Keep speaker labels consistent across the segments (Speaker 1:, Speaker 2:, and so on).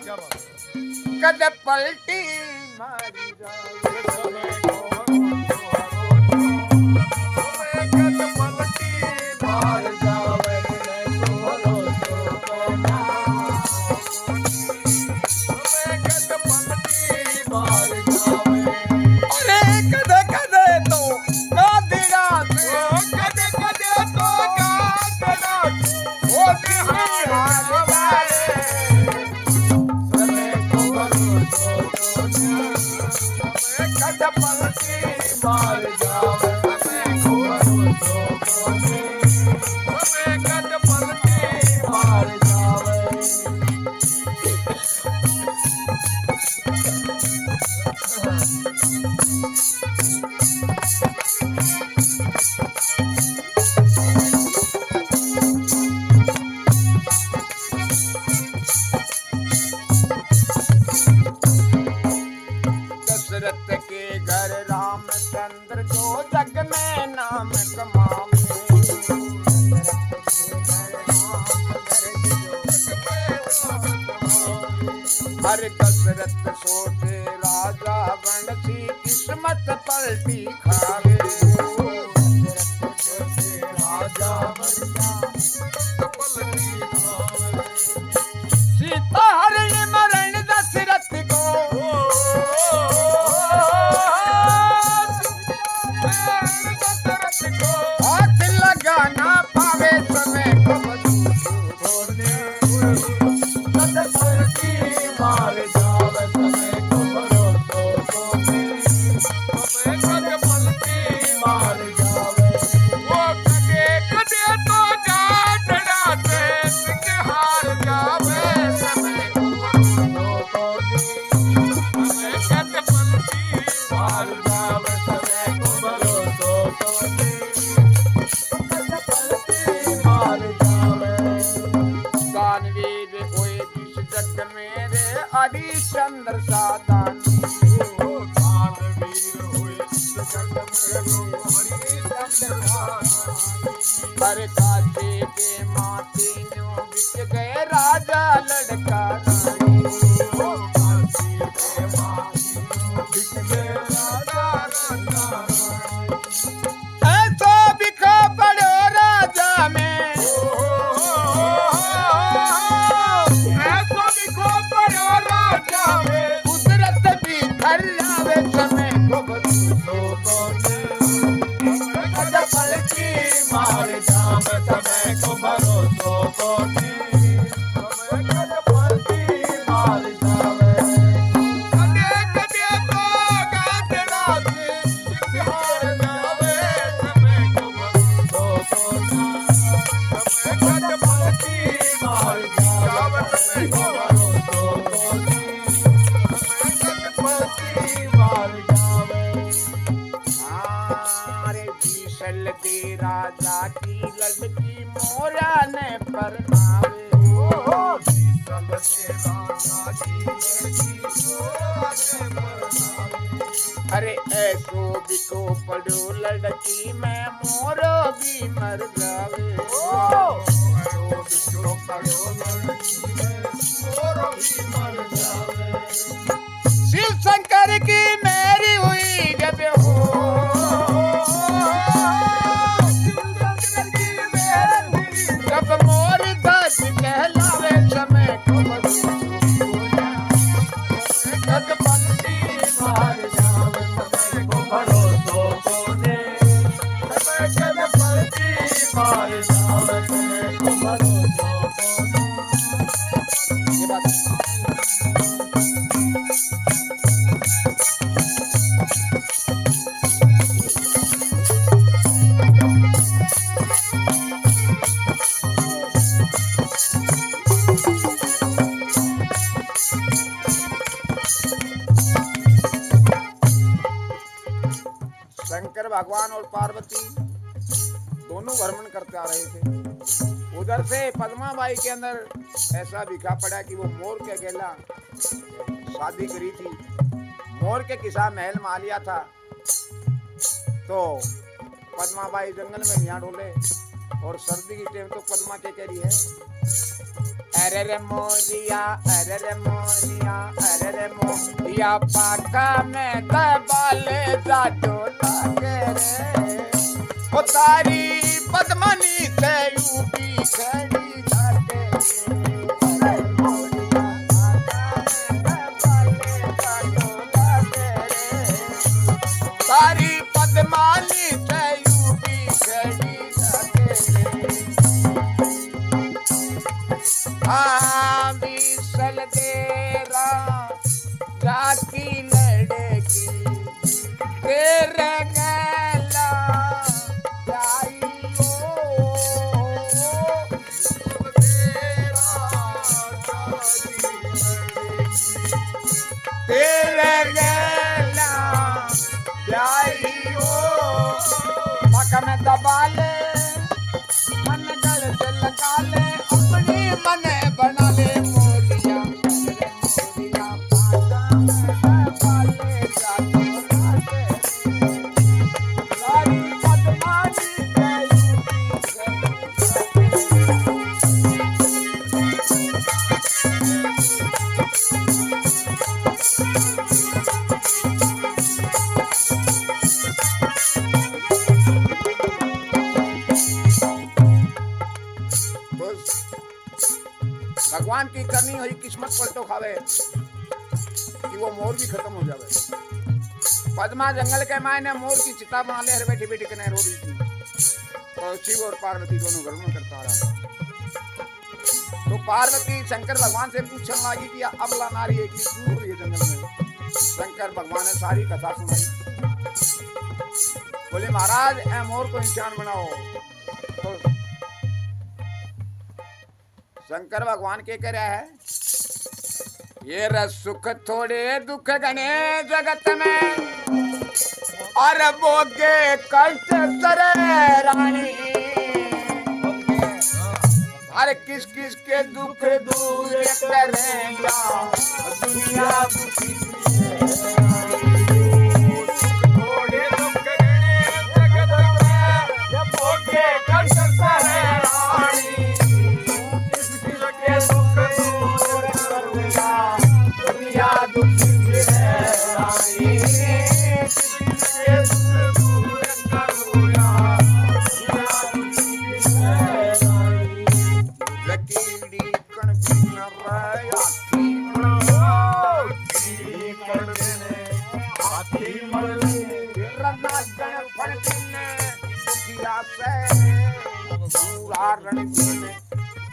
Speaker 1: कद पलटी मारी जावे कद पलटी मार जावे कद पलटी मार जावे अरे कद कद तो गादड़ा कद कद तो गादड़ा ओ बिहार कद पलटी मार जावे कद पलटी मार जावे दशरथ के घर रामचंद्र को जग में नाम कमावे हर दशरथ सोचे राजा बनसी किस्मत पलटी खावे राजा पलटी खावे सीता हरण मरण दशरथ को हाथ लगाना पावे समय को कद पलटी मार जावे समय को भरोसो समय कद पलटी मार जावे वो कदे कदे तो गाढ़ा से सिंह हार जावे समय को भरोसो समय कद पलटी मार जावे समय को भरोसो कद पलटी मार जावे दानवीर होए जिस जग मेरे हरिश्चंद्र साधन दानवीर होए जिस जग मेरे हरिश्चंद्र साधन हर काचे के माथे न्यों बिक गए राजा लड़का रानी काचे के माथे न्यों बिक गए राजा लड़का ऐसो बिखो पड़ो राजा में ऐसो बिखो पड़ो राजा में कुदरत भी थर जावे समय को भरोसो कद पलटी मार जावे समय को भरोसो समय कद पलटी मार जावे कदे कदे तो गाढ़ा से बिहार जावे समय को भरोसो समय कद पलटी मार जावे समय को भरोसो समय कद पलटी मार जावे अरे बीसल दे राजा की लड़की मोरा ने परनावे बीसल दे राजा की लड़की मोरा ने परनावे अरे ऐसो बिको पड़ो लड़की मैं मोरो भी मर जावे ऐसो बिको पड़ो लड़की मैं मोरो भी मर जावे शिव शंकर की मेरी हुई जब हो जब मोर दस कहलावे समय को कद पलटी मार जावे समय को भरोसो समय कद पलटी मार जावे समय को भरोसो ये बात शंकर भगवान और पार्वती दोनों भ्रमण करते आ रहे थे। उधर से पद्माबाई के अंदर ऐसा बिखा पड़ा कि वो मोर के गेला शादी करी थी, मोर के किसा महल में आ लिया था। तो पद्माबाई जंगल में यहाँ डोले और सर्दी की टाइम तो पद्मा के कह रही है अरे रे मोरिया, अरे रे मोरिया, अरे रे मोरिया, पाका में दबाले जादू लागे रे। ओ तारी पद्मनी से यूपी खड़ी जाके रे। अरे मोरिया, पाका में दबाले जादू लागे रे। तारी पद्मनी से यूपी खड़ी जाके रे। बीसल देरा जाती लड़की तेरे गला जाइयो। तेरे गला जाइयो। पाका में दबा ले, मन गल से लगा ले, अपनी मन बना ले मोरिया। मोरिया पाका में दबा ले जादू लागे रे। तारी पद्मनी से यूपी खड़ी भगवान की करनी हुई किस्मत पलटो खावे कि वो मोर भी खत्म हो जावे। पद्मा जंगल के मायने मोर की चिता बना ले, हर बैठी बैठी कने रो रही थी। तो शिव और पार्वती दोनों घर में करता रहा था। तो पार्वती शंकर भगवान से पूछने लगी कि अब ला नारी है कि क्यों हो रही है जंगल में। शंकर भगवान ने सारी कथा सुनाई। बोले महाराज ए मोर को इंसान बनाओ। तो शंकर भगवान के कह रहा है, ये रस सुख थोड़े दुख घने जगत में, और भोगे कष्ट सरे रानी। हर किस किस के दुख दूर करेगा दुनिया दुखी। थोड़े दुख घने जगत में, भोगे कष्ट सरे रानी।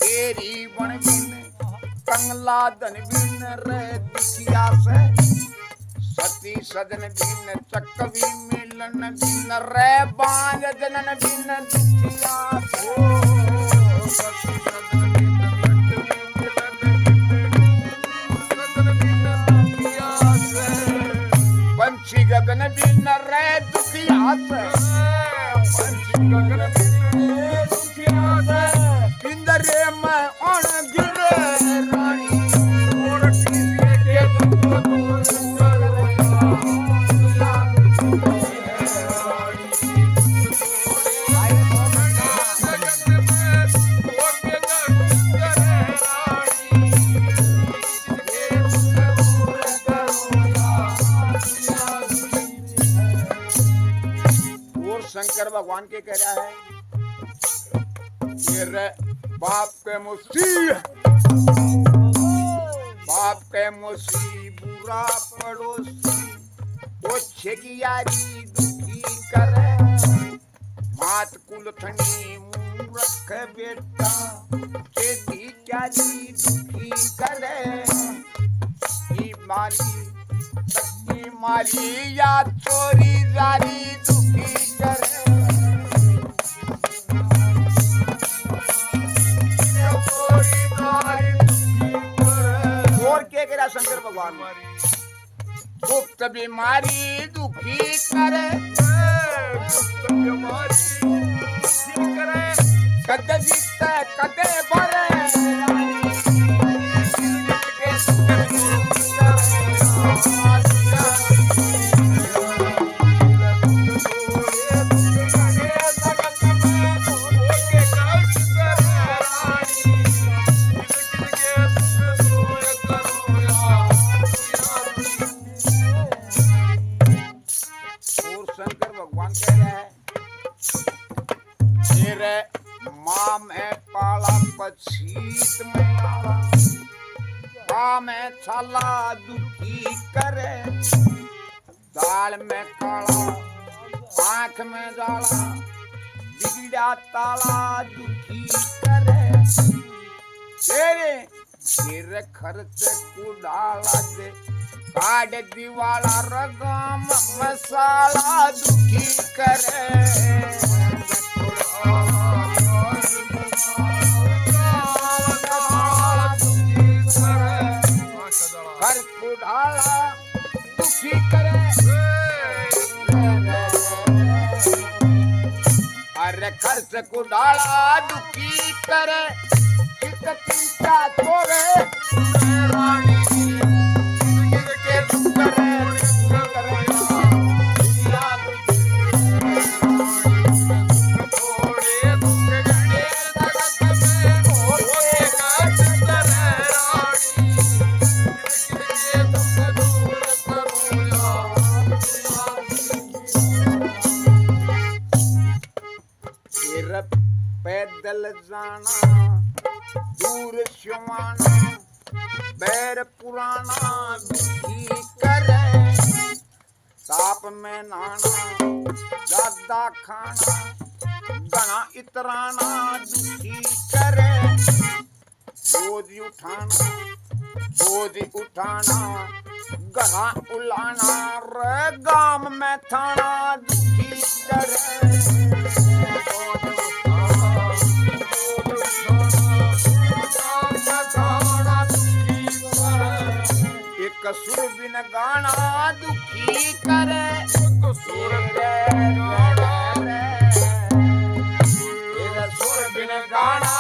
Speaker 1: तेरी बन बिन कंगला धन बिन रे दुखिया से, सती सजन बिन चकवी मिलन बिन रे बांझ जनन बिन दुखिया से। पंछी गगन बिन रे दुखिया से, पंछी गगन बिन रे दुखिया से। इंदरे में अण गिरे रानी, और किसी के दुख दूर शंकर भगवान के कह रहा है, बाप के मुसी बुरा पड़ोसी, वो छेगियारी दुखी करे। मात कुल थनी मूर्ख बेटा, चेदी क्यारी दुखी करे। मारी या चोरी जारी दुखी करे। और क्या करा शंकर भगवान, गुप्त बीमारी दुखी करे, गुप्त बीमारी दुखी करे। कदे जीते कदे भरे, खा में छाला दुखी करे, दाल में काला आंख में जाला, बिगड़ा ताला दुखी करे। तेरे सिर खर्च को डाला दे, काट दीवाला रगम मसाला दुखी करे। खर्च को डाला दुखी करे, अरे खर्च को डाला दुखी करे, चित चिंता छोड़े रानी के दुख करे। पैदल जाना दूर शुमाना, बैर पुराना दुखी करे। ताप में नाना ज्यादा खाना, गना इतराना दुखी करे। बोझ उठाना गना उलाना, रे गाम में थाना दुखी करे। सुर बिन गाना दुखी करे, सुर बिन गाना